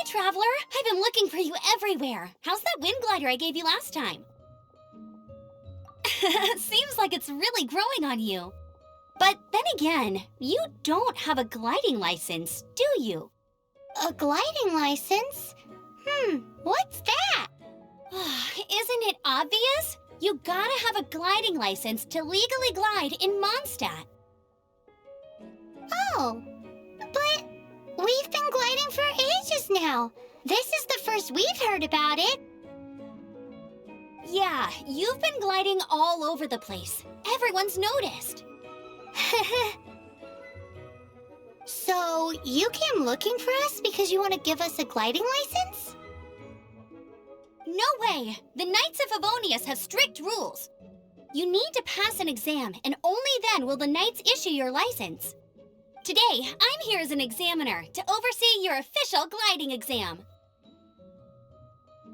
Traveler! I've been looking for you everywhere. How's that wind glider I gave you last time? Seems like it's really growing on you. But then again, you don't have a gliding license, do you? A gliding license? What's that? Isn't it obvious? You gotta have a gliding license to legally glide in Mondstadt. Oh, but we've been gliding for ages now. This is the first we've heard about it. Yeah, you've been gliding all over the place. Everyone's noticed. So, you came looking for us because you want to give us a gliding license? No way! The Knights of Favonius have strict rules. You need to pass an exam, and only then will the Knights issue your license. Today, I'm here as an examiner to oversee your official gliding exam.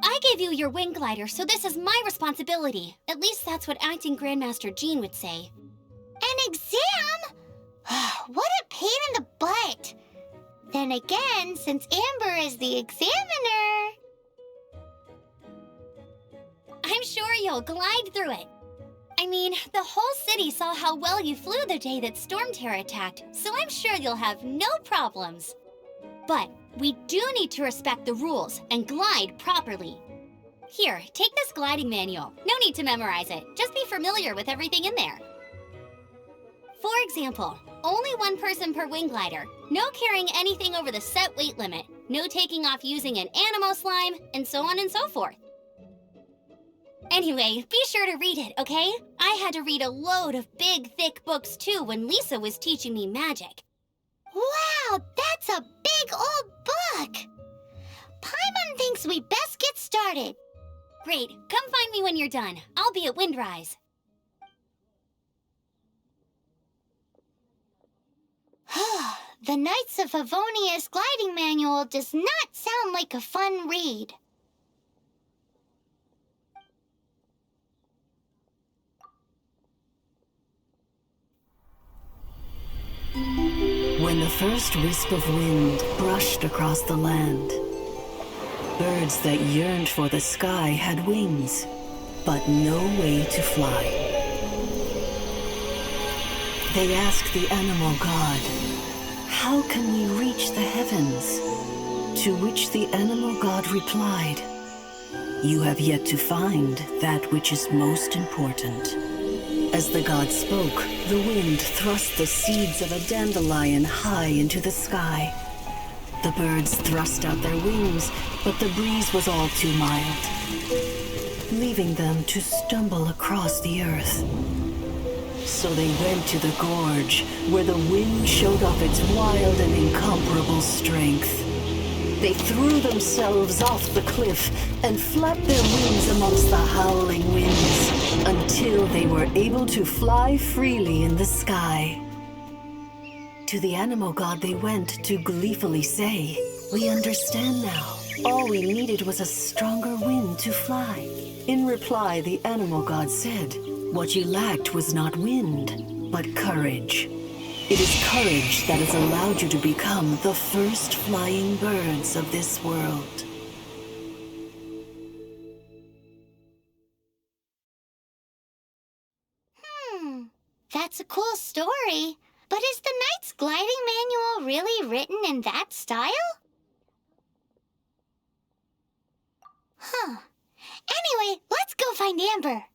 I gave you your wing glider, so this is my responsibility. At least that's what Acting Grandmaster Jean would say. An exam? What a pain in the butt. Then again, since Amber is the examiner... I'm sure you'll glide through it. I mean, the whole city saw how well you flew the day that Storm Terror attacked, so I'm sure you'll have no problems. But we do need to respect the rules and glide properly. Here, take this gliding manual. No need to memorize it. Just be familiar with everything in there. For example, only one person per wing glider, no carrying anything over the set weight limit, no taking off using an animo slime, and so on and so forth. Anyway, be sure to read it, okay? I had to read a load of big, thick books too when Lisa was teaching me magic. Wow, that's a big old book! Paimon thinks we best get started. Great, come find me when you're done. I'll be at Windrise. The Knights of Favonius gliding manual does not sound like a fun read. When the first wisp of wind brushed across the land, birds that yearned for the sky had wings, but no way to fly. They asked the animal god, "How can we reach the heavens?" To which the animal god replied, "You have yet to find that which is most important." As the god spoke, the wind thrust the seeds of a dandelion high into the sky. The birds thrust out their wings, but the breeze was all too mild, leaving them to stumble across the earth. So they went to the gorge, where the wind showed off its wild and incomparable strength. They threw themselves off the cliff and flapped their wings amongst the howling winds until they were able to fly freely in the sky. To the animal god they went to gleefully say, "We understand now. All we needed was a stronger wind to fly." In reply, the animal god said, "What you lacked was not wind, but courage. It is courage that has allowed you to become the first flying birds of this world." That's a cool story. But is the Knight's gliding manual really written in that style? Anyway, let's go find Amber.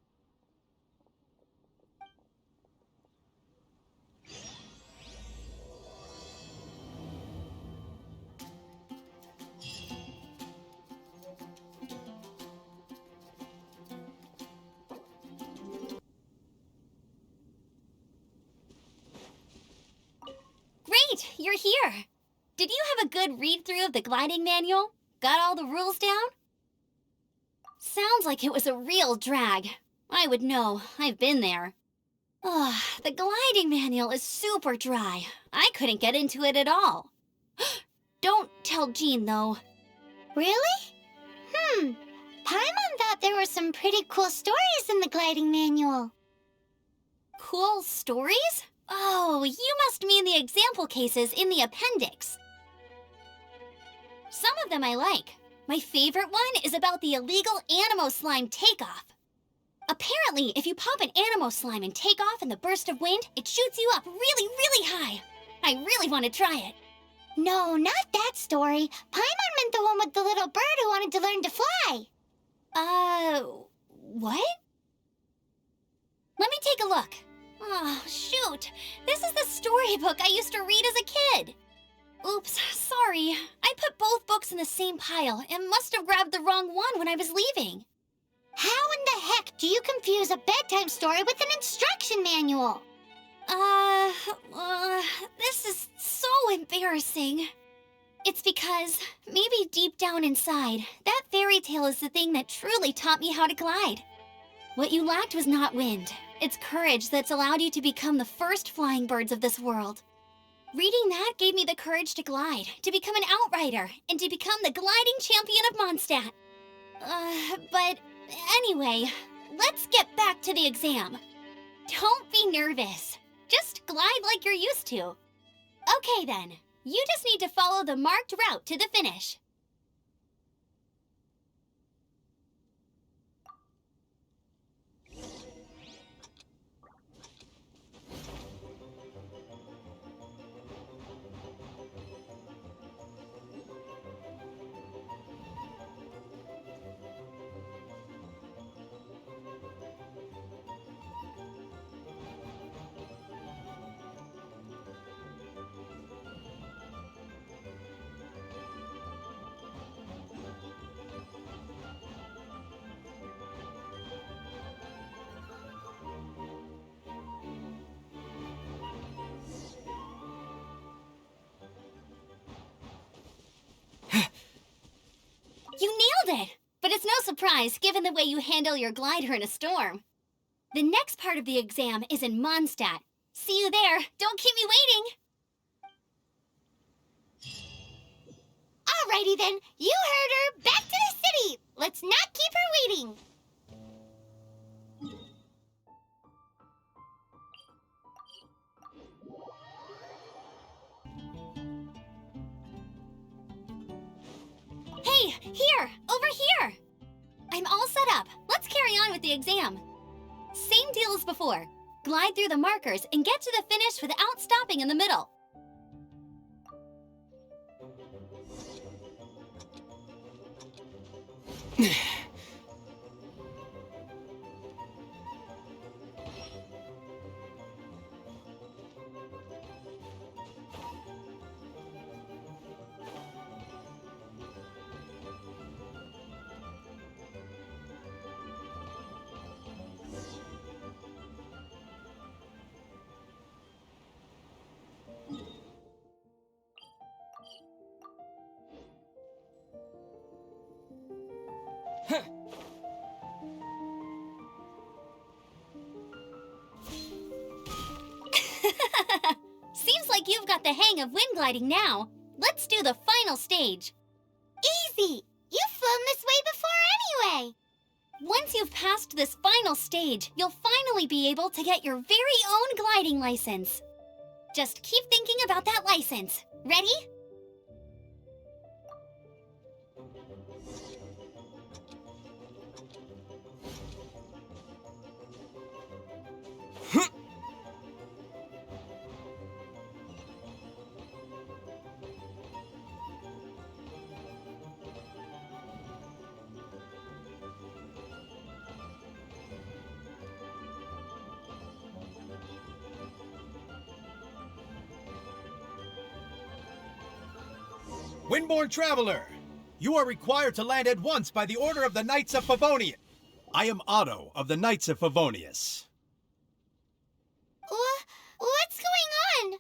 Great, you're here. Did you have a good read-through of the gliding manual? Got all the rules down? Sounds like it was a real drag. I would know. I've been there. The gliding manual is super dry. I couldn't get into it at all. Don't tell Jean, though. Really? Paimon thought there were some pretty cool stories in the gliding manual. Cool stories? Oh, you must mean the example cases in the appendix. Some of them I like. My favorite one is about the illegal Animo Slime takeoff. Apparently, if you pop an Animo Slime and take off in the burst of wind, it shoots you up really, really high. I really want to try it. No, not that story. Paimon meant the one with the little bird who wanted to learn to fly. What? Let me take a look. Oh, shoot. This is the storybook I used to read as a kid. Oops, sorry. I put both books in the same pile and must have grabbed the wrong one when I was leaving. How in the heck do you confuse a bedtime story with an instruction manual? This is so embarrassing. It's because, maybe deep down inside, that fairy tale is the thing that truly taught me how to glide. What you lacked was not wind. It's courage that's allowed you to become the first flying birds of this world. Reading that gave me the courage to glide, to become an outrider, and to become the gliding champion of Mondstadt. But anyway, let's get back to the exam. Don't be nervous. Just glide like you're used to. Okay then, you just need to follow the marked route to the finish. You nailed it! But it's no surprise, given the way you handle your glider in a storm. The next part of the exam is in Mondstadt. See you there. Don't keep me waiting. Alrighty then, you heard her. Back to the city. Let's not keep her waiting. Hey, here! Over here! I'm all set up. Let's carry on with the exam. Same deal as before. Glide through the markers and get to the finish without stopping in the middle. Seems like you've got the hang of wind gliding now. Let's do the final stage. Easy. You've flown this way before anyway. Once you've passed this final stage, you'll finally be able to get your very own gliding license. Just keep thinking about that license. Ready? Windborne Traveler, you are required to land at once by the order of the Knights of Favonius. I am Otto of the Knights of Favonius. What's going on?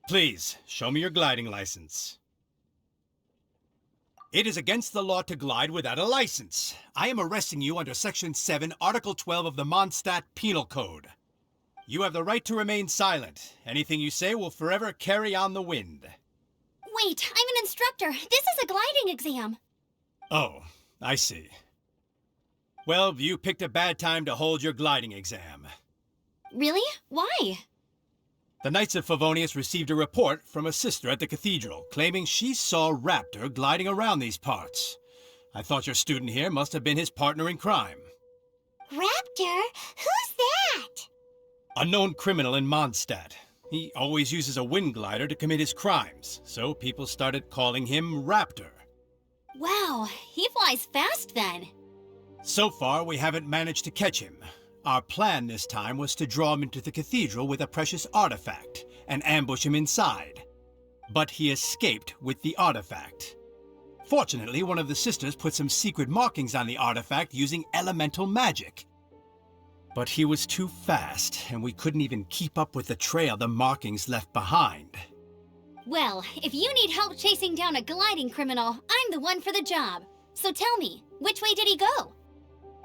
Please, show me your gliding license. It is against the law to glide without a license. I am arresting you under Section 7, Article 12 of the Mondstadt Penal Code. You have the right to remain silent. Anything you say will forever carry on the wind. Wait, I'm an instructor. This is a gliding exam. Oh, I see. Well, you picked a bad time to hold your gliding exam. Really? Why? The Knights of Favonius received a report from a sister at the cathedral, claiming she saw Raptor gliding around these parts. I thought your student here must have been his partner in crime. Raptor? Who's that? A known criminal in Mondstadt. He always uses a wind glider to commit his crimes, so people started calling him Raptor. Wow, he flies fast then. So far, we haven't managed to catch him. Our plan this time was to draw him into the cathedral with a precious artifact and ambush him inside. But he escaped with the artifact. Fortunately, one of the sisters put some secret markings on the artifact using elemental magic. But he was too fast, and we couldn't even keep up with the trail the markings left behind. Well, if you need help chasing down a gliding criminal, I'm the one for the job. So tell me, which way did he go?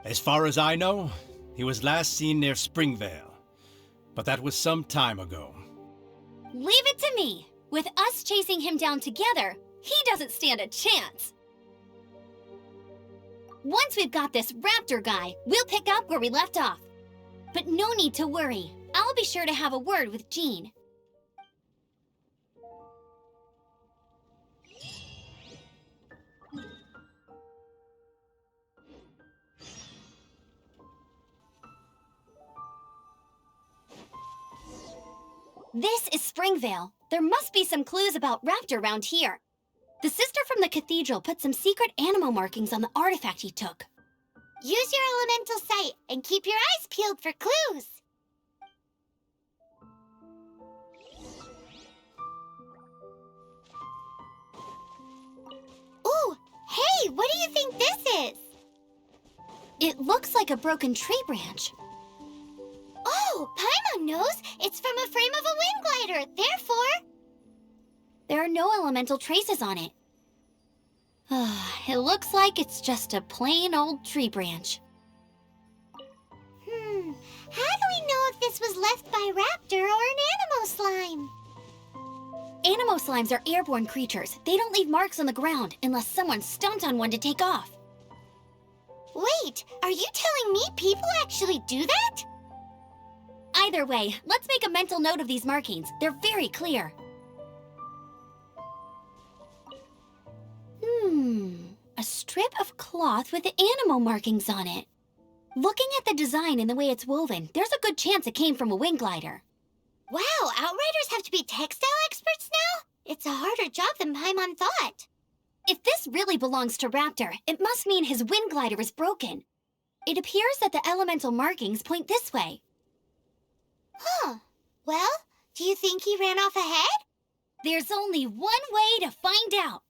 As far as I know, he was last seen near Springvale. But that was some time ago. Leave it to me. With us chasing him down together, he doesn't stand a chance. Once we've got this Raptor guy, we'll pick up where we left off. But no need to worry. I'll be sure to have a word with Jean. This is Springvale. There must be some clues about Raptor around here. The sister from the cathedral put some secret animal markings on the artifact he took. Use your elemental sight and keep your eyes peeled for clues. Ooh, hey, what do you think this is? It looks like a broken tree branch. Oh, Paimon knows. It's from a frame of a wind glider. Therefore, there are no elemental traces on it. It looks like it's just a plain old tree branch. How do we know if this was left by Raptor or an Animo slime? Animo slimes are airborne creatures. They don't leave marks on the ground unless someone stomped on one to take off. Wait, are you telling me people actually do that? Either way, let's make a mental note of these markings. They're very clear. A strip of cloth with Animo markings on it. Looking at the design and the way it's woven, there's a good chance it came from a wind glider. Wow, Outriders have to be textile experts now? It's a harder job than Paimon thought. If this really belongs to Raptor, it must mean his wind glider is broken. It appears that the elemental markings point this way. Huh. Well, do you think he ran off ahead? There's only one way to find out.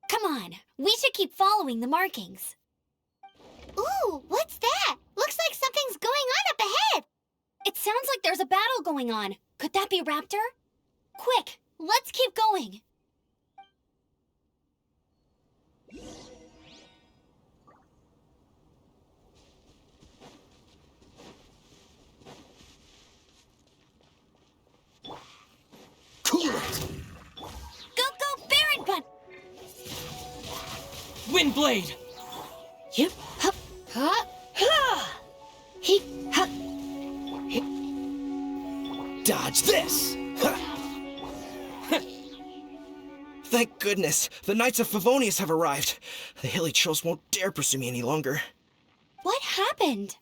Come on, we should keep following the markings. Ooh, what's that? Looks like something's going on up ahead. It sounds like there's a battle going on. Could that be Raptor? Quick, let's keep going. Cool it! Go, Baron Bud! Windblade! Yep, hup, Huh? he, hup. Dodge this! Thank goodness, the Knights of Favonius have arrived. The hilly trolls won't dare pursue me any longer. What happened?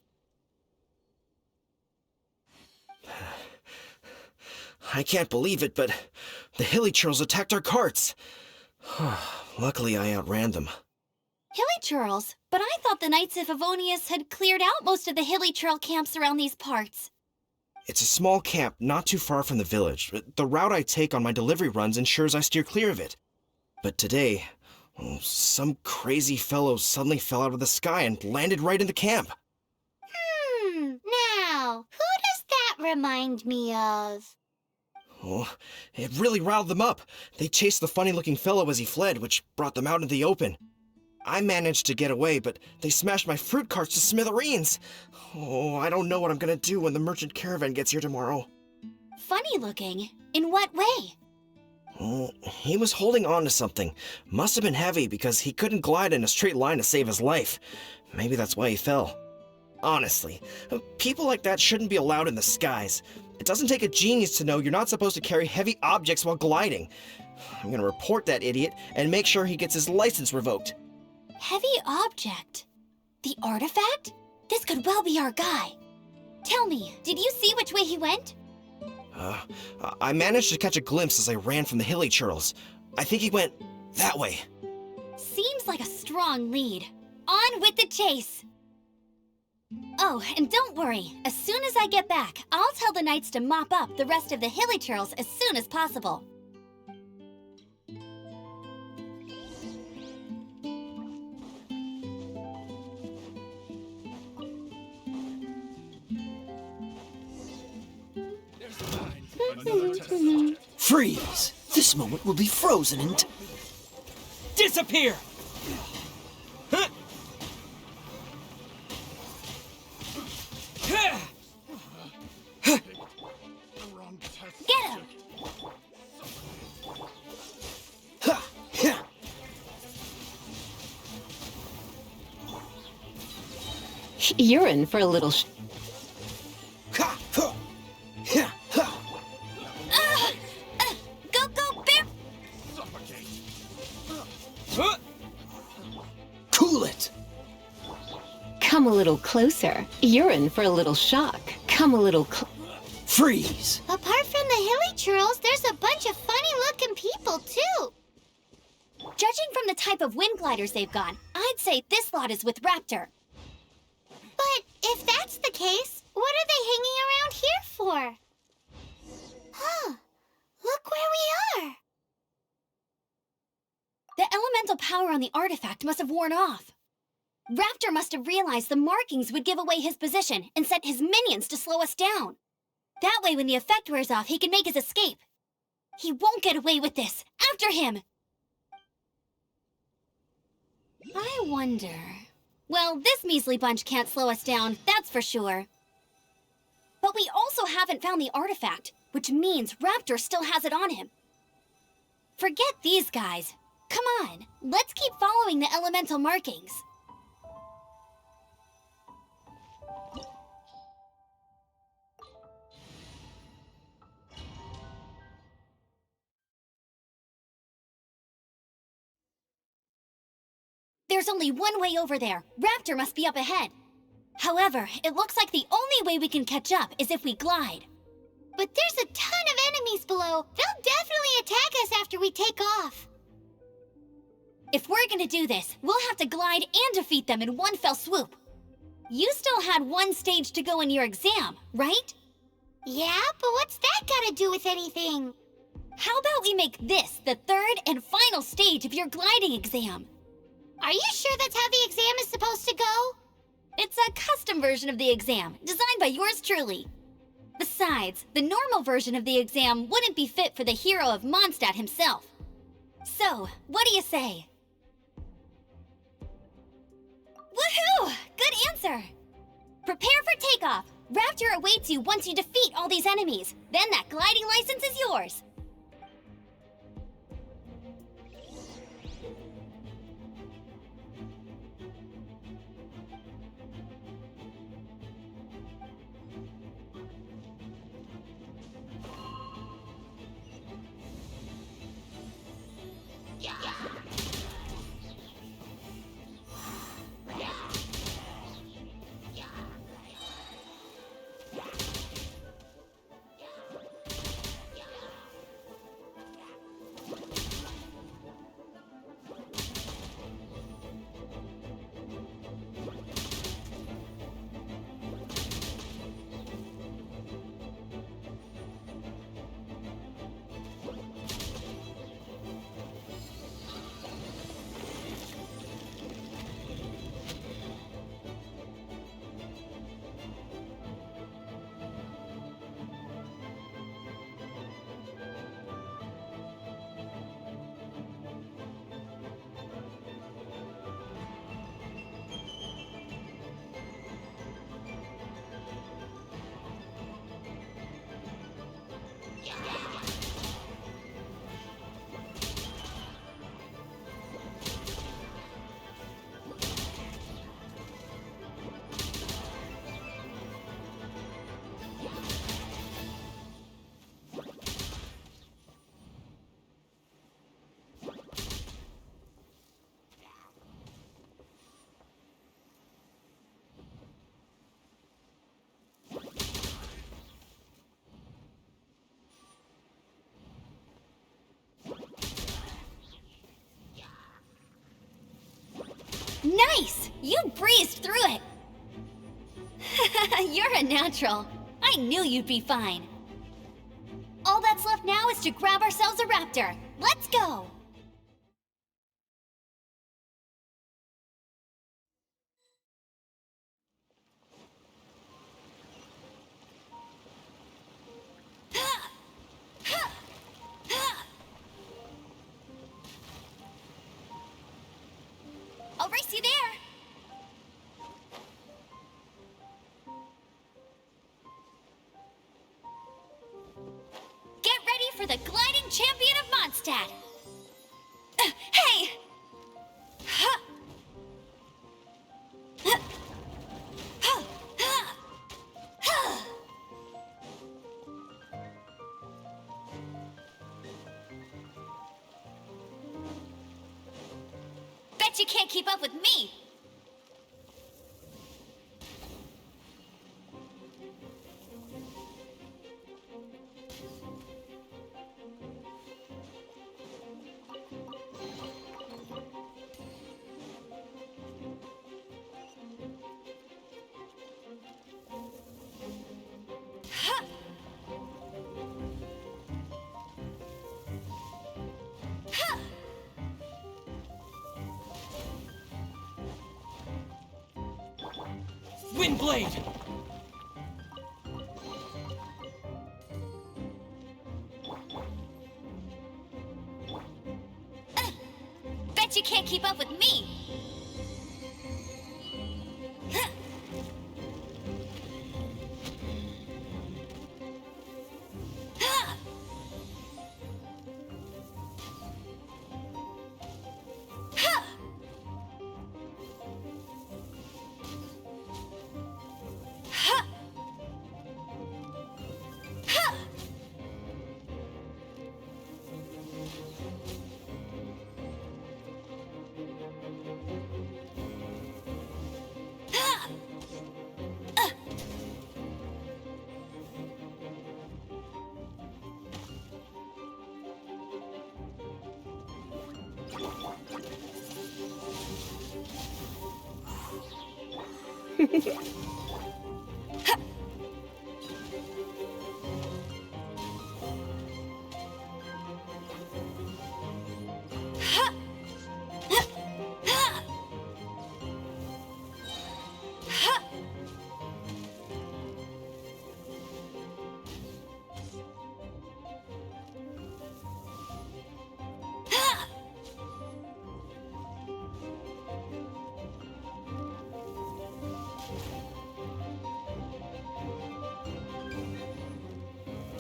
I can't believe it, but the hilly trolls attacked our carts. Luckily, I outran them. Hilly Churls? But I thought the Knights of Favonius had cleared out most of the Hilly Churl camps around these parts. It's a small camp not too far from the village. The route I take on my delivery runs ensures I steer clear of it. But today, some crazy fellow suddenly fell out of the sky and landed right in the camp. Now, who does that remind me of? Oh, it really riled them up. They chased the funny-looking fellow as he fled, which brought them out in the open. I managed to get away, but they smashed my fruit carts to smithereens. Oh, I don't know what I'm gonna do when the merchant caravan gets here tomorrow. Funny looking? In what way? Oh, he was holding on to something. Must have been heavy because he couldn't glide in a straight line to save his life. Maybe that's why he fell. Honestly, people like that shouldn't be allowed in the skies. It doesn't take a genius to know you're not supposed to carry heavy objects while gliding. I'm gonna report that idiot and make sure he gets his license revoked. Heavy object? The artifact? This could well be our guy. Tell me, did you see which way he went? I managed to catch a glimpse as I ran from the hilly churls. I think he went that way. Seems like a strong lead. On with the chase! Oh, and don't worry. As soon as I get back, I'll tell the knights to mop up the rest of the hilly churls as soon as possible. Freeze! This moment will be frozen in disappear! Huh? Get him! You're in for a little Go, go, bear! Cool it! Come a little closer. You're in for a little shock. Come a little Freeze! Apart from the hilly churls, there's a bunch of funny-looking people, too. Judging from the type of wind gliders they've got, I'd say this lot is with Raptor. But if that's the case, what are they hanging around here for? Huh. Look where we are. The elemental power on the artifact must have worn off. Raptor must have realized the markings would give away his position and sent his minions to slow us down. That way, when the effect wears off, he can make his escape. He won't get away with this. After him! I wonder... Well, this measly bunch can't slow us down, that's for sure. But we also haven't found the artifact, which means Raptor still has it on him. Forget these guys. Come on, let's keep following the elemental markings. There's only one way over there. Raptor must be up ahead. However, it looks like the only way we can catch up is if we glide. But there's a ton of enemies below. They'll definitely attack us after we take off. If we're gonna do this, we'll have to glide and defeat them in one fell swoop. You still had one stage to go in your exam, right? Yeah, but what's that got to do with anything? How about we make this the third and final stage of your gliding exam? Are you sure that's how the exam is supposed to go? It's a custom version of the exam, designed by yours truly. Besides, the normal version of the exam wouldn't be fit for the hero of Mondstadt himself. So, what do you say? Woohoo! Good answer! Prepare for takeoff. Raptor awaits you once you defeat all these enemies. Then that gliding license is yours. Nice! You breezed through it! You're a natural. I knew you'd be fine. All that's left now is to grab ourselves a raptor. Let's go! I'll race you there! Get ready for the gliding champion of Mondstadt! Hey! Huh. Huh. Huh. Huh. Huh. Bet you can't keep up with me! Huh. Huh. Windblade! Bet you can't keep up with me! Huh. Huh. Huh. Huh. Huh. Huh. Huh. Huh. Huh. Huh. Huh.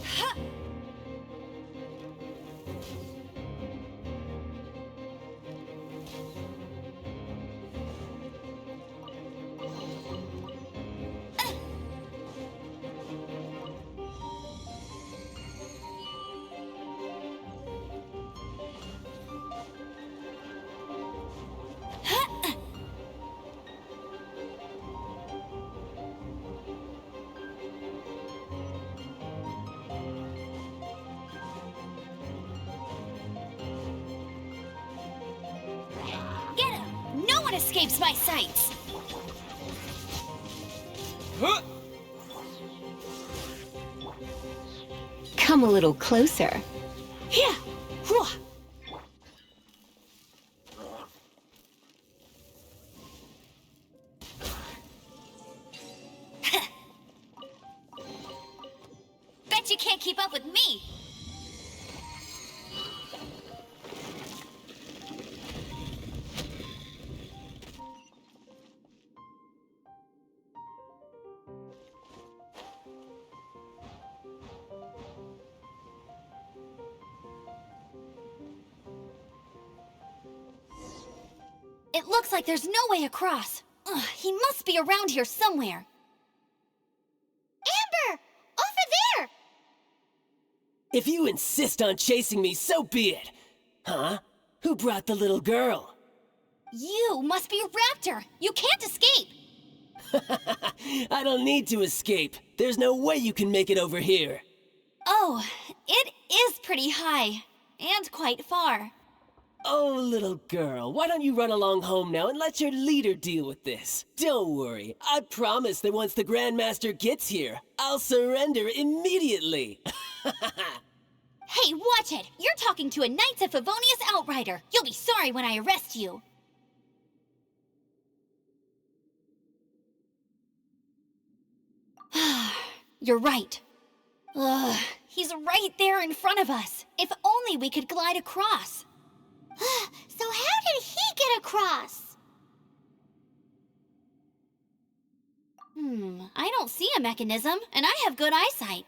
Huh. Get him! No one escapes my sights! Huh? Come a little closer. Yeah! Whew. Bet you can't keep up with me! It looks like there's no way across. Ugh, he must be around here somewhere. Amber! Over there! If you insist on chasing me, so be it. Huh? Who brought the little girl? You must be a raptor. You can't escape. I don't need to escape. There's no way you can make it over here. Oh, it is pretty high. And quite far. Oh, little girl, why don't you run along home now and let your leader deal with this? Don't worry, I promise that once the Grandmaster gets here, I'll surrender immediately. Hey, watch it! You're talking to a Knights of Favonius outrider! You'll be sorry when I arrest you! You're right. Ugh, he's right there in front of us. If only we could glide across. So how did he get across? I don't see a mechanism, and I have good eyesight.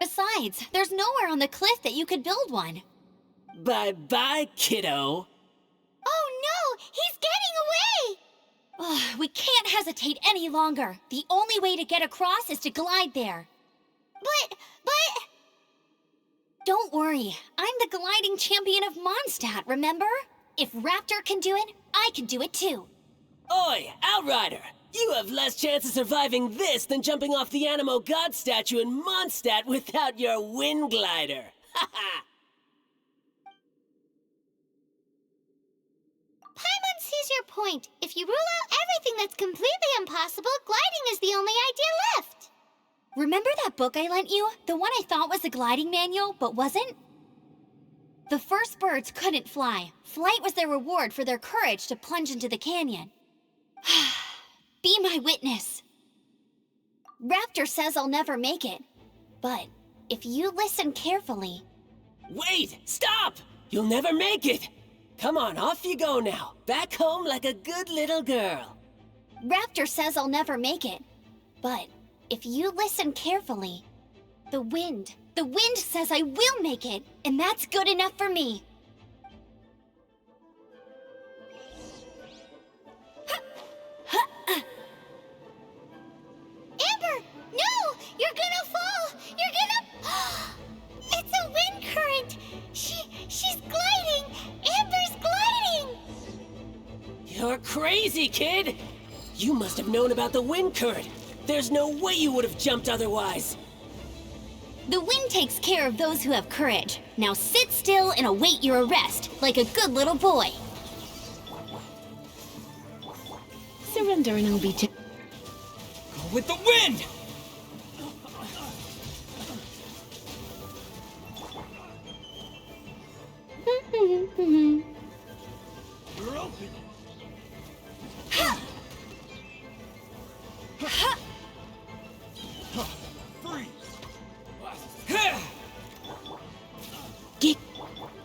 Besides, there's nowhere on the cliff that you could build one. Bye-bye, kiddo. Oh no, he's getting away! Ugh, we can't hesitate any longer. The only way to get across is to glide there. But... Don't worry, I'm the gliding champion of Mondstadt, remember? If Raptor can do it, I can do it too. Oi, Outrider! You have less chance of surviving this than jumping off the Animo God statue in Mondstadt without your wind glider. Haha! Paimon sees your point. If you rule out everything that's completely impossible, gliding is the only idea left. Remember that book I lent you? The one I thought was a gliding manual, but wasn't? The first birds couldn't fly. Flight was their reward for their courage to plunge into the canyon. Be my witness. Raptor says I'll never make it. But if you listen carefully... Wait! Stop! You'll never make it! Come on, off you go now. Back home like a good little girl. Raptor says I'll never make it. But if you listen carefully, the wind says I will make it, and that's good enough for me. Amber, no! You're gonna fall! You're gonna... It's a wind current! She's gliding! Amber's gliding! You're crazy, kid! You must have known about the wind current. There's no way you would have jumped otherwise. The wind takes care of those who have courage. Now sit still and await your arrest, like a good little boy. Surrender and I'll be... Go with the wind! You're open.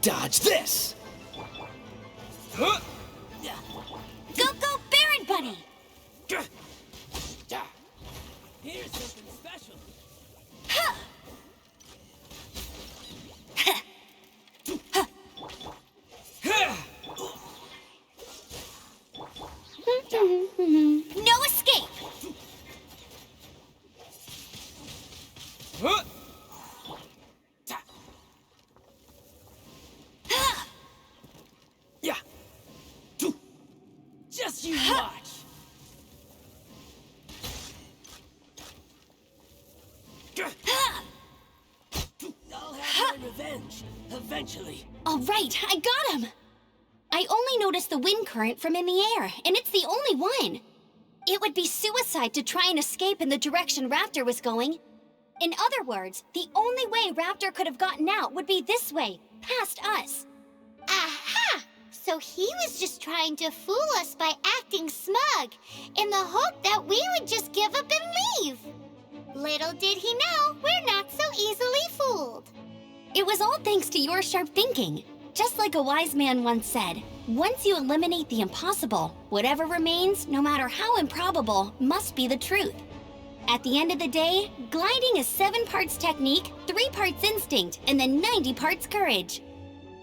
Dodge this! Go, Baron Bunny! Here's something special. No escape! Yeah. Just you watch. I'll have my revenge eventually. All right, I got him! I only noticed the wind current from in the air, and it's the only one. It would be suicide to try and escape in the direction Raptor was going. In other words, the only way Raptor could have gotten out would be this way, past us. Aha! So he was just trying to fool us by acting smug, in the hope that we would just give up and leave. Little did he know, we're not so easily fooled. It was all thanks to your sharp thinking. Just like a wise man once said, once you eliminate the impossible, whatever remains, no matter how improbable, must be the truth. At the end of the day, gliding is 7 parts technique, 3 parts instinct, and then 90 parts courage.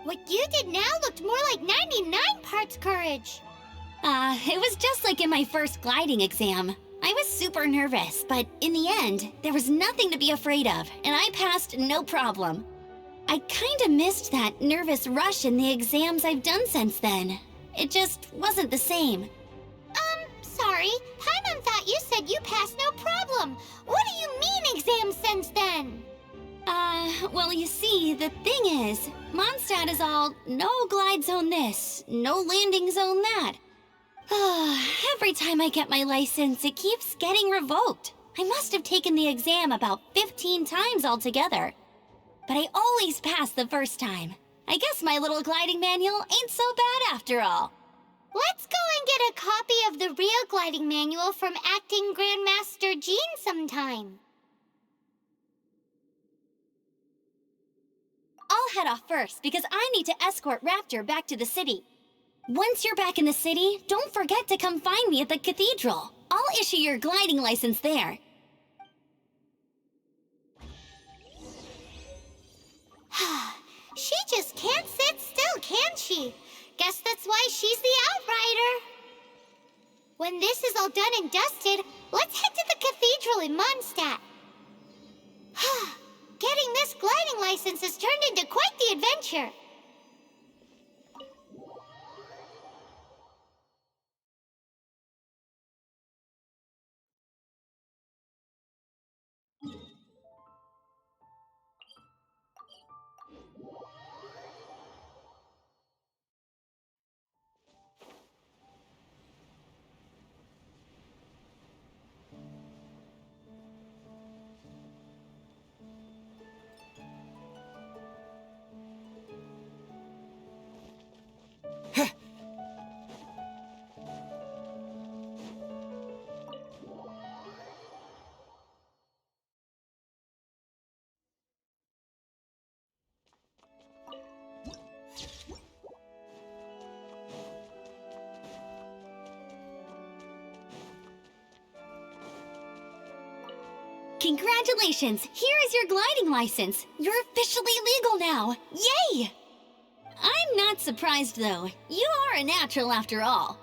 What you did now looked more like 99 parts courage. It was just like in my first gliding exam. I was super nervous, but in the end, there was nothing to be afraid of, and I passed no problem. I kinda missed that nervous rush in the exams I've done since then. It just wasn't the same. Sorry. Paimon thought you said you passed no problem. What do you mean exams since then? Well, you see, the thing is, Mondstadt is all no glide zone this, no landing zone that. Every time I get my license, it keeps getting revoked. I must have taken the exam about 15 times altogether. But I always pass the first time. I guess my little gliding manual ain't so bad after all. Let's go and get a copy of the real gliding manual from Acting Grandmaster Jean sometime. I'll head off first because I need to escort Raptor back to the city. Once you're back in the city, don't forget to come find me at the cathedral. I'll issue your gliding license there. She just can't sit still, can she? Guess that's why she's the Outrider. When this is all done and dusted, let's head to the cathedral in Mondstadt. Getting this gliding license has turned into quite the adventure. Congratulations! Here is your gliding license. You're officially legal now. Yay! I'm not surprised, though. You are a natural after all.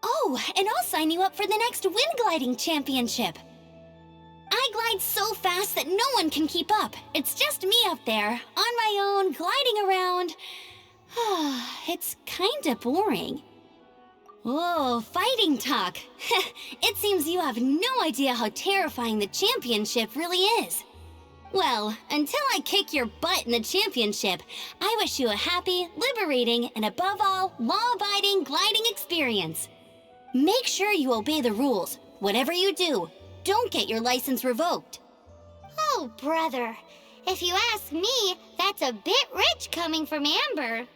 Oh, and I'll sign you up for the next wind gliding championship. I glide so fast that no one can keep up. It's just me up there, on my own, gliding around. It's kinda boring. Oh, fighting talk. It seems you have no idea how terrifying the championship really is. Well, until I kick your butt in the championship, I wish you a happy, liberating, and above all, law-abiding gliding experience. Make sure you obey the rules. Whatever you do, don't get your license revoked. Oh, brother. If you ask me, that's a bit rich coming from Amber.